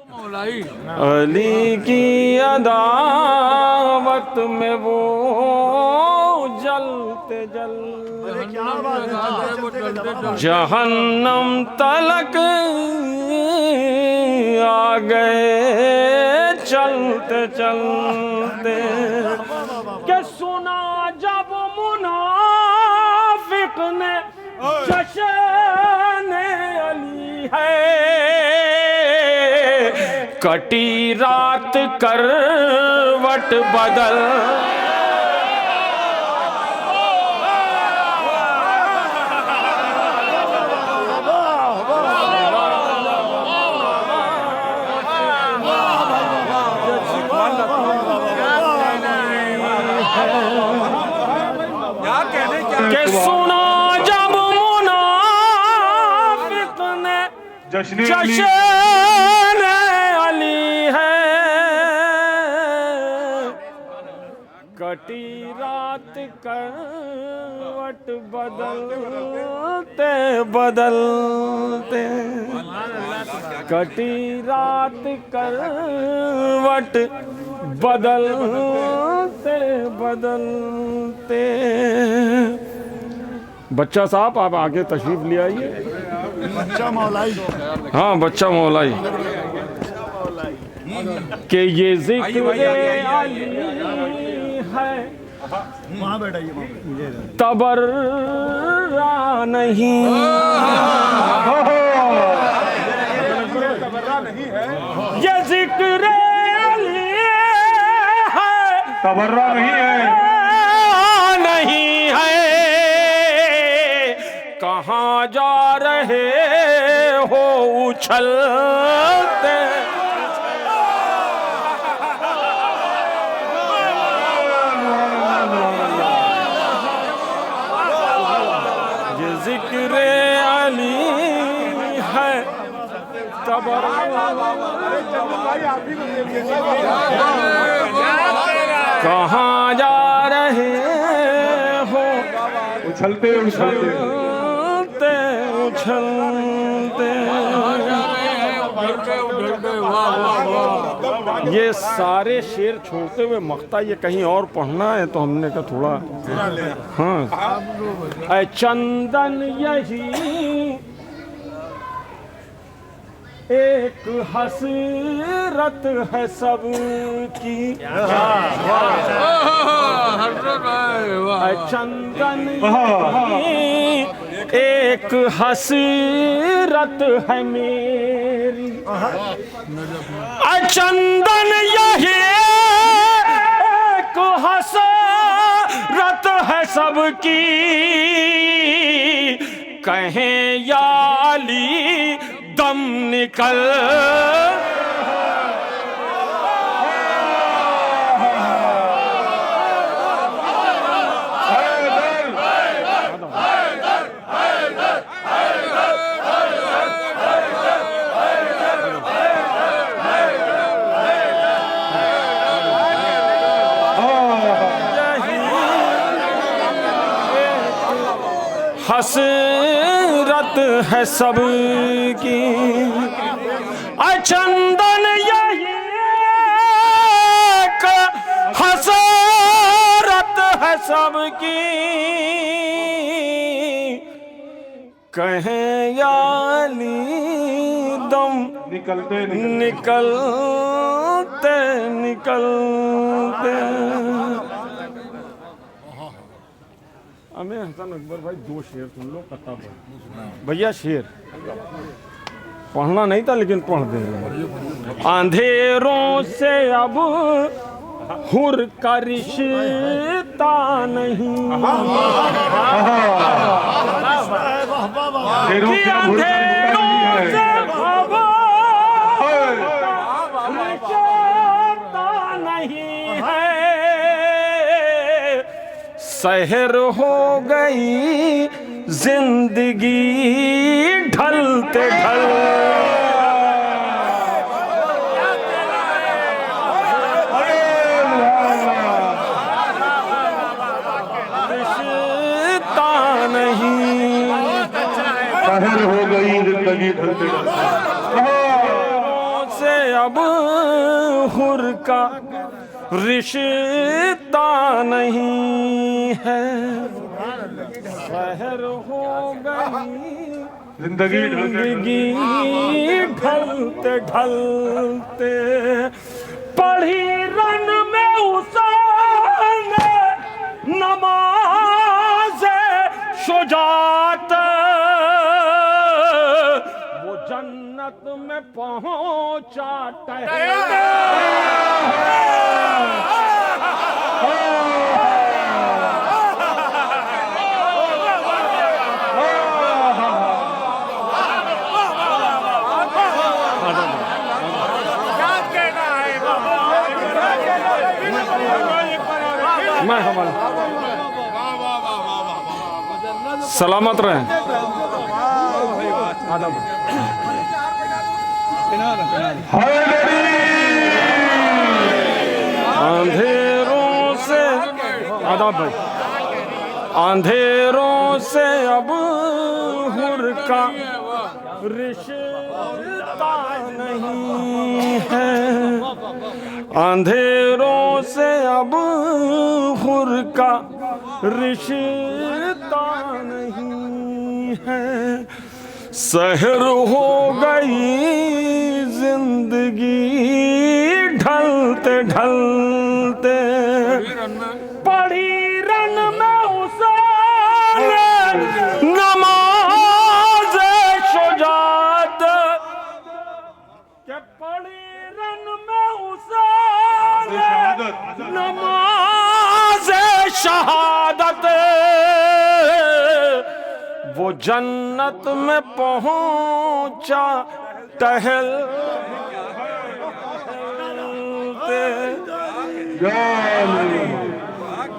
अली की अदावत में वो जलते जलते जहन्नम तलक आ गए चलते चलते। के सुना जब मुनाफिक ने जश्न अली है, कटी रात करवट बदल के सुना जब मुनाफिक ने जश्न अली है, कटी रात करवट बदलते बदलते, कटी रात करवट बदलते बदलते। बच्चा साहब आप आगे तशरीफ ले आइए। बच्चा मौलाई, हाँ बच्चा मौलाई के ये जिक्र अली है वहाँ बैठाइए तबर्रा नहीं, ये जिक्र अली है तबर्रा नहीं है, नहीं है। कहाँ जा रहे हो उछलते, ये जिक्र अली है कहाँ जा रहे हो उछलते उछलते उछलते। ये सारे शेर छोड़ते हुए मक्ता ये कहीं और पढ़ना है तो हमने कहा थोड़ा हाँ। ऐ चंदन यही एक हसरत है सबकी, चंदन एक हसरत है मेरी, चंदन यही एक हसरत है सबकी, कहें या अली दम निकल हसरत है सबकी, चंदन यही एक हसरत है सबकी, कहें या अली दम निकलते निकलते निकलते। हमें हसन अकबर भाई दो शेर सुन लो कथा पर भैया। शेर पढ़ना नहीं था लेकिन पढ़ दे रहे। अंधेरों से अब हुर का रिश्ता नहीं, अंधेरों से अब रिश्ता नहीं है, सहर हो गई जिंदगी ढलते ढल, रिश्ता नहीं, सहर हो गई जिंदगी ढलते ढल। से अब हुर का रिश्ता नहीं है। शहर हो गई जिंदगी जिंदगी ढलते ढलते, पढ़ी रन में उसने नमाज शुजात, वो जन्नत में पहुंचा मैं हमारा सलामत रहे। अंधेरों से आदाब भाई, अंधेरों से अब हुर का रिश्ता नहीं है। अंधेरों से अब हुर का रिश्ता नहीं है। सहर हो गई जिंदगी ढलते ढलते, पढ़ी रन में उसने नमाज शुजात, के पढ़ी रन में उसने नमाज शहादत, वो जन्नत में पहुंचा टहलते,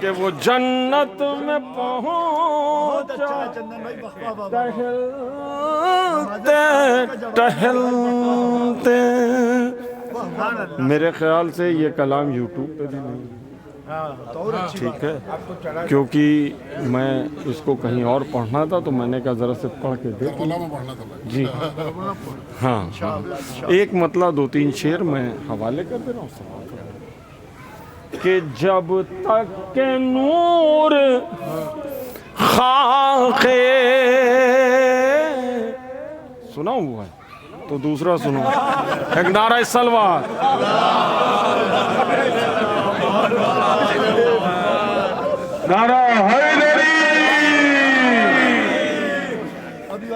कि वो जन्नत में पहुंचा टहलते टहलते। मेरे ख्याल से ये कलाम यूट्यूब पे भी नहीं, ठीक है, क्योंकि मैं इसको कहीं और पढ़ना था तो मैंने कहा जरा से पढ़ के दे जी। हाँ, एक मतलब 2-3 शेर मैं हवाले कर दे रहा हूँ कि जब तक के नूर खाके, सुना हुआ है तो दूसरा सुनो, एक नारा सलवार, नारा हैदरी,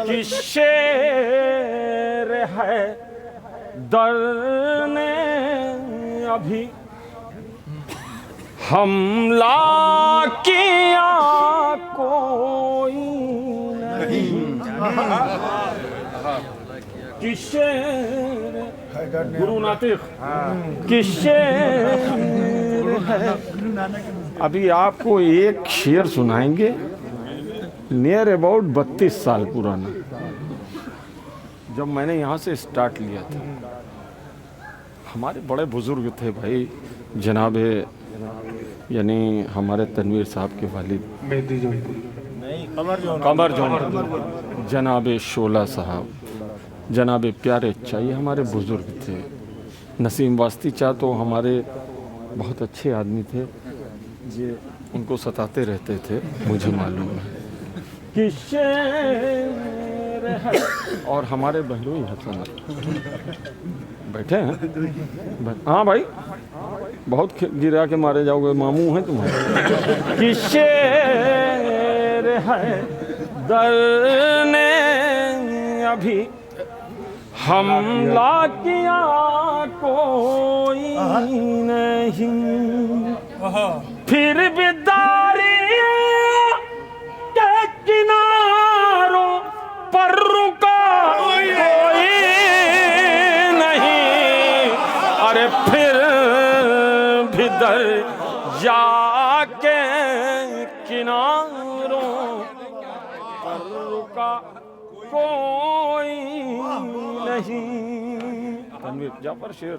कि शेर है दर ने अभी हमला किया कोई नहीं, कि शेर गुरु नातिक कि शेर है। अभी आपको एक शेर सुनाएंगे नियर अबाउट 32 साल पुराना, जब मैंने यहाँ से स्टार्ट लिया था। हमारे बड़े बुजुर्ग थे भाई, जनाब यानी हमारे तनवीर साहब के वालिद कमर जौनपुर, जनाब शोला साहब, जनाब प्यारे चा, ये हमारे बुजुर्ग थे। नसीम वास्ती चा तो हमारे बहुत अच्छे आदमी थे, ये उनको सताते रहते थे, मुझे मालूम है कि शेर है। और हमारे बहनोई हसन बैठे हैं। हाँ भाई, बहुत गिरा के मारे जाओगे, मामू हैं तुम्हारे। कि शेर है दर ने अभी हमला किया कोई नहीं, फिर भी दारिया के किनारों पर रुका कोई नहीं। अरे फिर भी दरिया के किनारों पर रुका कोई नहीं। तनवीर जाफर शेर,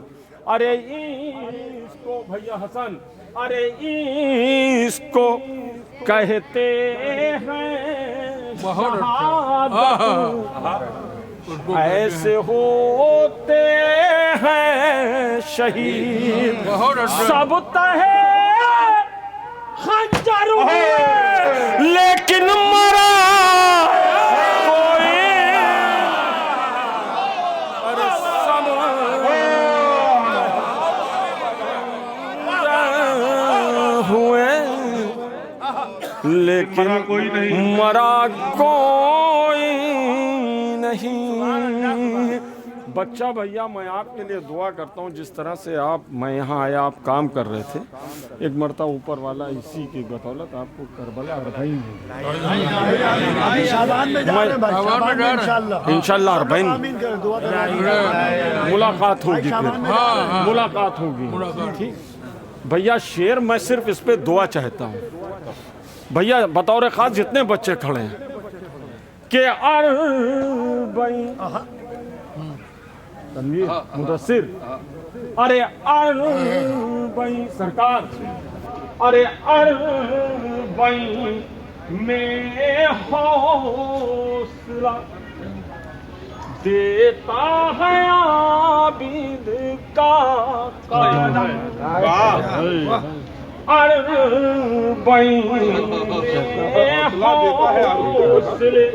अरे इसको भैया हसन, अरे इसको कहते हैं शहादत, ऐसे होते हैं शहीद सब तहे खंजर हुए लेकिन मरा कोई अरे सब हुए लेकिन कोई नहीं मरा कोई नहीं। बच्चा भैया मैं आपके लिए दुआ करता हूँ जिस तरह से मैं यहाँ आया आप काम कर रहे थे एक मरतबा ऊपर वाला इसी की बदौलत आपको करबला अरबईन इंशाल्लाह अरबईन मुलाकात होगी मुलाकात होगी ठीक भैया। शेर मैं सिर्फ इस पे दुआ चाहता हूँ भैया बतौर खास जितने बच्चे खड़े हैं कि अरबईन मुदस्सिर अरे अरबईन सरकार अरे अरबईन में हौसला देता है आबिद का कदम अरबईन में हौसले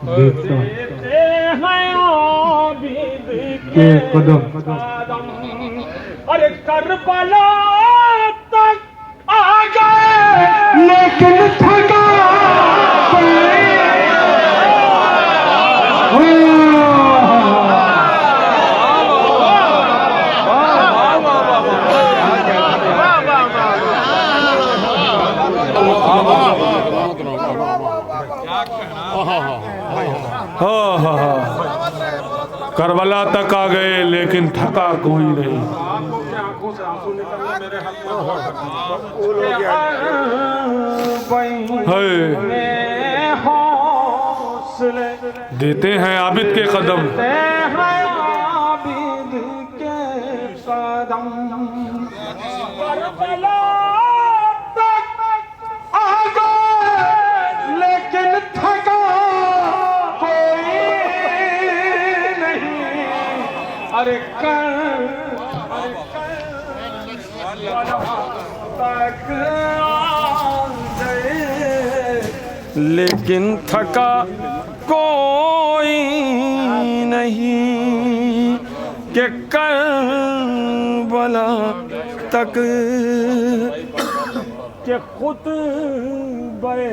देते हैं आबिद के कदम अरे करबला तक आ गए लेकिन थका करबला तक आ गए लेकिन थका कोई नहीं। देते हैं आबिद के कदम करबला तक आ गए लेकिन थका कोई नहीं अरे तक आ गए लेकिन थका कोई नहीं कि करबला तक के खुतबे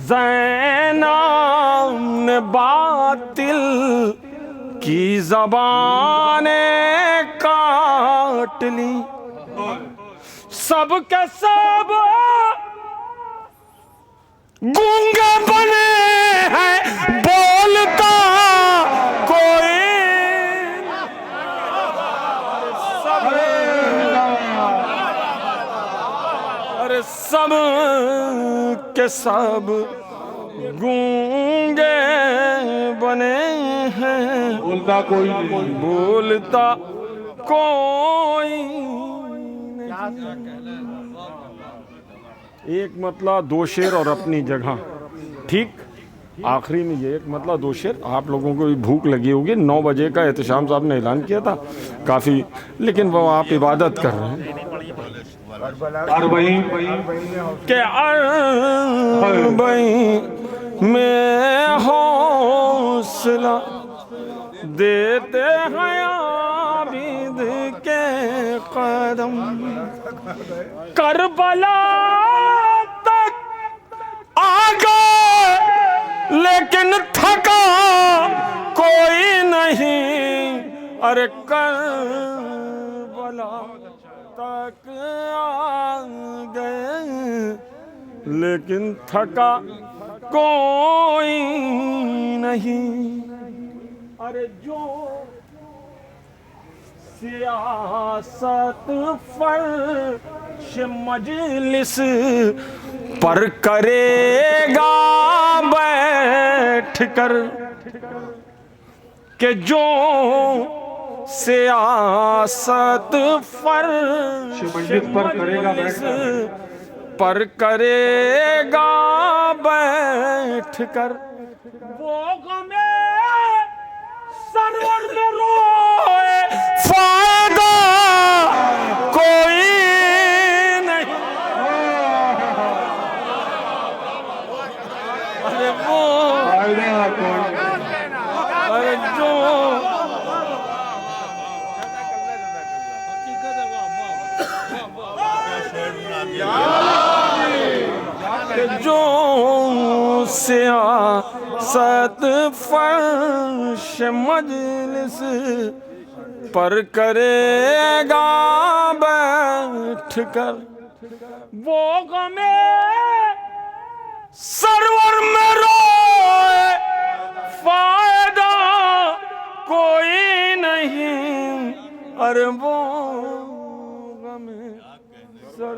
ज़ैनब ने बातिल की ज़बानें काट ली सब के सब गूंगे बने हैं बोलता कोई अरे सब के सब गूंगे बने हैं बोलता कोई नहीं बोलता कोई एक मतलब दो शेर और अपनी जगह ठीक आखिरी में ये एक मतलब दो शेर आप लोगों को भी भूख लगी होगी 9 बजे का एहतशाम साहब ने ऐलान किया था काफ़ी लेकिन वो आप इबादत कर रहे हैं के अरबईन में हौसला देते हैं आबिद के कदम करबला तक आ गए लेकिन थका कोई नहीं अरे करबला तक आ गए लेकिन थका कोई नहीं अरे जो सियासत फर्श मजलिस पर करेगा बैठ कर के जो सियासत फर्श पर करेगा बैठ कर वो गमे सरवर में रोए सियासत फर्श मजलिस पर करेगा बैठ कर, वो गमे सरवर में रोए फायदा कोई नहीं, अरे वो गमे सर।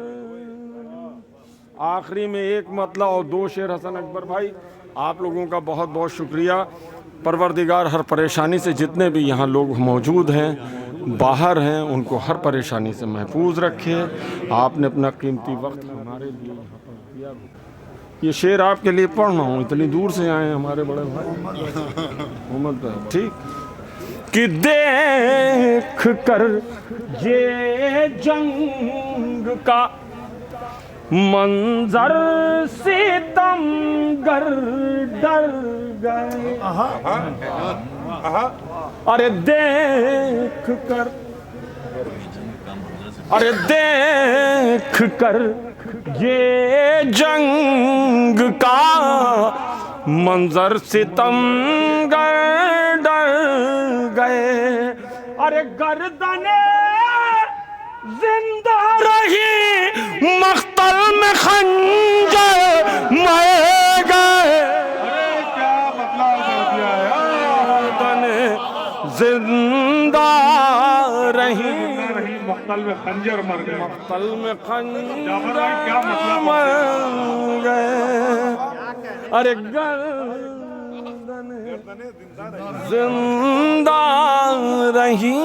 आखिरी में एक मतला और दो शेर हसन अकबर भाई, आप लोगों का बहुत बहुत शुक्रिया। परवरदिगार हर परेशानी से, जितने भी यहाँ लोग मौजूद हैं बाहर हैं, उनको हर परेशानी से महफूज रखे। आपने अपना कीमती वक्त हमारे लिए यहाँ पर दिया। ये शेर आपके लिए पढ़ रहा हूँ, इतनी दूर से आए हमारे बड़े भाई मोहम्मद भाई, ठीक कि देख कर ये जंग का मंजर सितमगर डर गए, अरे देख कर, अरे देख कर ये जंग का मंजर सितमगर डर गए, अरे गर्दने जिंदा रही मख्तल में खंजर मर गए। अरे क्या मतलब कर दिया यार। गर्दने जिंदा रही मख्तल में खंजर मर गए। मख्तल में खंजर क्या मतलब मर गए, अरे गर्दने जिंदा रही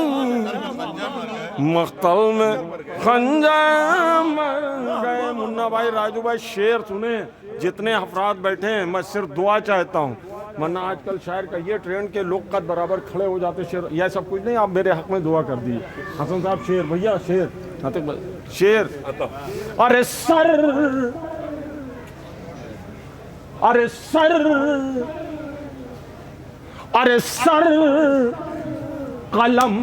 मख्तल में खंजर मर गए। मुन्ना भाई, राजू भाई, शेर सुने जितने अफराद बैठे हैं, मैं सिर्फ दुआ चाहता हूँ, वरना आजकल शायर कहिए ट्रेंड के लोग कद बराबर खड़े हो जाते। शेर यह सब कुछ नहीं, आप मेरे हक में दुआ कर दिए। हसन साहब शेर, भैया शेर, शेर। अरे सर, अरे सर, अरे सर कलम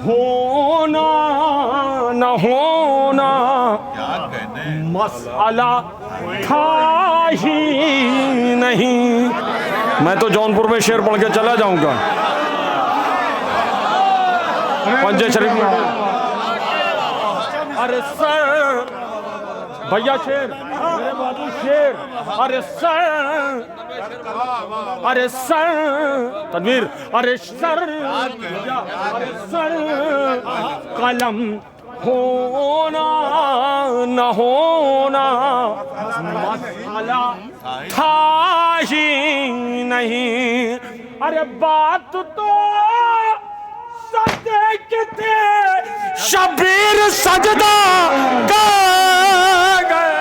होना न होना मसला था ही नहीं। मैं तो जौनपुर में शेर पढ़ के चला जाऊंगा। पंजे शरीफ में, अरे सर, भैया शेर, मेरे बाबू शेर, अरे सर, अरे सर, तनवीर, अरे सर, अरे सर कलम होना न होना मसला था ही नहीं, अरे बात तो सदे के थे शबीर सजदा कर गए।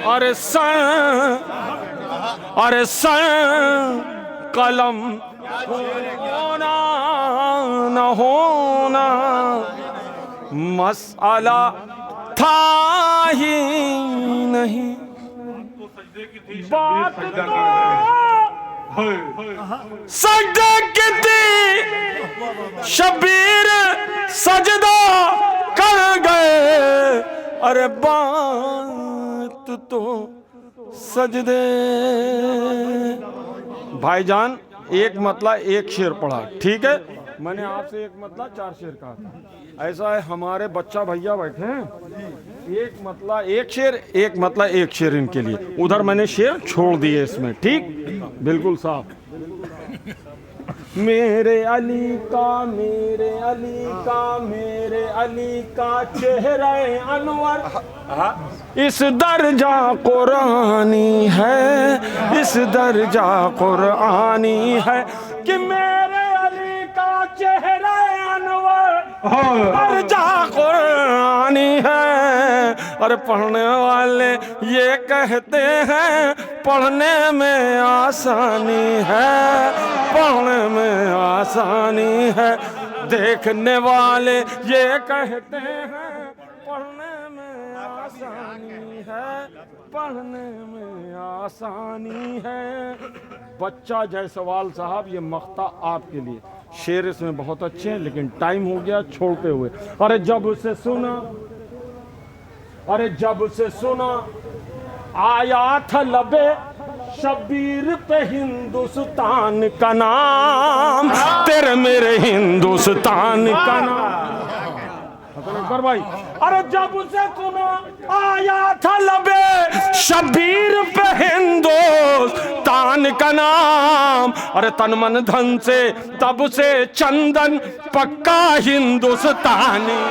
अरे सन, अरे सन कलम होना न होना मसला था ही नहीं। बात तो सजदे की थी शबीर सजदा कर गए, अरे बात तो सजदे। भाईजान एक मतला एक शेर पढ़ा, ठीक है, मैंने आपसे एक मतला चार शेर कहा था। ऐसा है, हमारे बच्चा भैया बैठे हैं, एक मतला एक शेर, एक मतला एक शेर इनके लिए। उधर मैंने शेर छोड़ दिए इसमें, ठीक, बिल्कुल साफ। मेरे अली का, मेरे अली का, मेरे अली का चेहरा अनवर इस दर्जा कुरानी है, इस दर्जा कुरानी है कि मेरे अली का चेहरा अनवर दर्जा कुरानी है। और पढ़ने वाले ये कहते हैं पढ़ने में आसानी है, पढ़ने में आसानी है। देखने वाले ये कहते हैं पढ़ने में आसानी है, पढ़ने में आसानी है। बच्चा जयसवाल साहब, ये मख्ता आपके लिए। शेर इसमें बहुत अच्छे हैं लेकिन टाइम हो गया छोड़ते हुए। अरे जब से सुना, अरे जब से सुना आया था लबे शब्बीर पे हिंदुस्तान का नाम, तेरे मेरे हिंदुस्तान का नाम। अकबर भाई, अरे जब से सुना आया था लबे शब्बीर पे हिंदुस्तान का नाम, अरे तन मन धन से तब से चंदन पक्का हिंदुस्तानी।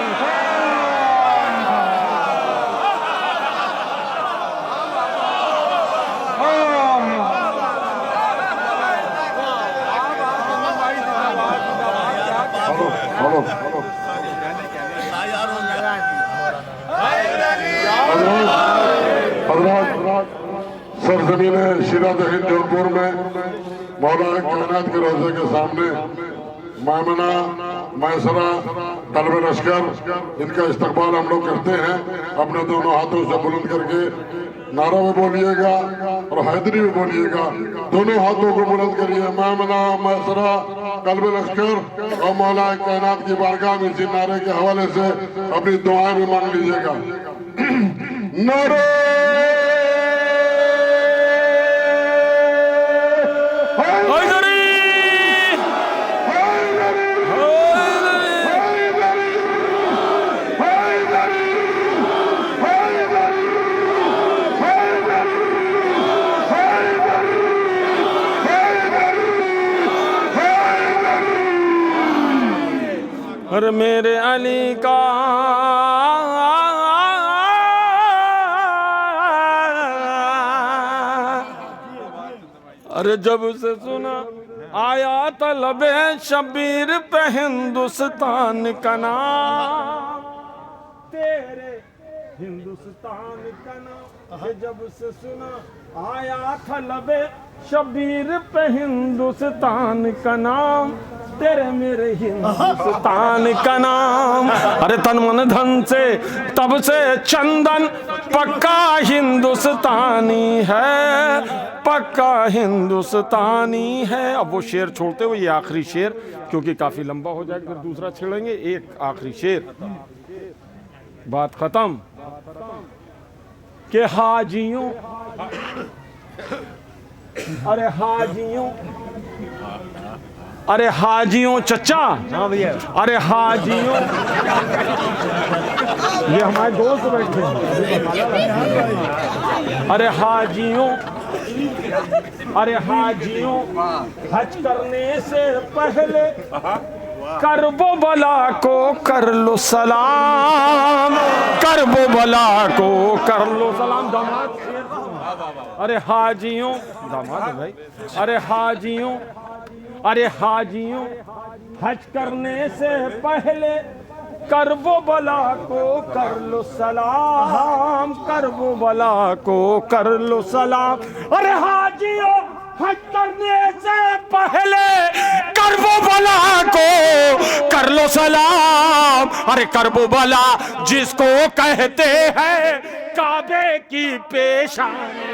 सरजमीन शिरात हिंद जौनपुर में मौला कायनात के रोजे के सामने मामना मैसरा तलब लश्कर, इनका इस्तकबाल हम लोग करते हैं। अपने दोनों हाथों से बुलंद करके नारा में बोलिएगा और हैदरी में बोलिएगा। दोनों हाथों को बुलंद करिए। मामना मैसरा तलब लश्कर और मौला कायनात की बारगाह में इसी नारे के हवाले से अपनी दुआएं भी मांग लीजिएगा। नारे और मेरे अली का अरे जब से सुना आया तलबे शब्बीर पे हिंदुस्तान का नाम, तेरे हिंदुस्तान का नाम। जब से सुना आया था लबे शब्बीर पे हिंदुस्तान का नाम, तेरे मेरे हिंदुस्तान का नाम। अरे तन मन धन से तब से चंदन पक्का हिंदुस्तानी है, पक्का हिंदुस्तानी है। अब वो शेर छोड़ते हुए ये आखिरी शेर, क्योंकि काफी लंबा हो जाएगा, फिर दूसरा छेड़ेंगे। एक आखिरी शेर, बात खत्म। के हाजियों, अरे हाजियों, अरे हाजियों चचा, अरे हाजियों, ये हमारे दोस्त बैठे हैं। अरे हाजियों, अरे हाजियों, हज करने से पहले करबो बला को कर लो सलाम, करबो बला को कर लो सलाम। दामाद, अरे हाजियों, दामाद है भाई। अरे हाजियों, अरे हाजियों, हज करने से पहले करबो बला को कर लो सलाम, करबो बला को कर लो सलाम। अरे हाजियों, हज करने से पहले करबो बला को कर लो सलाम। अरे करबो बला जिसको कहते हैं काबे की पेशानी।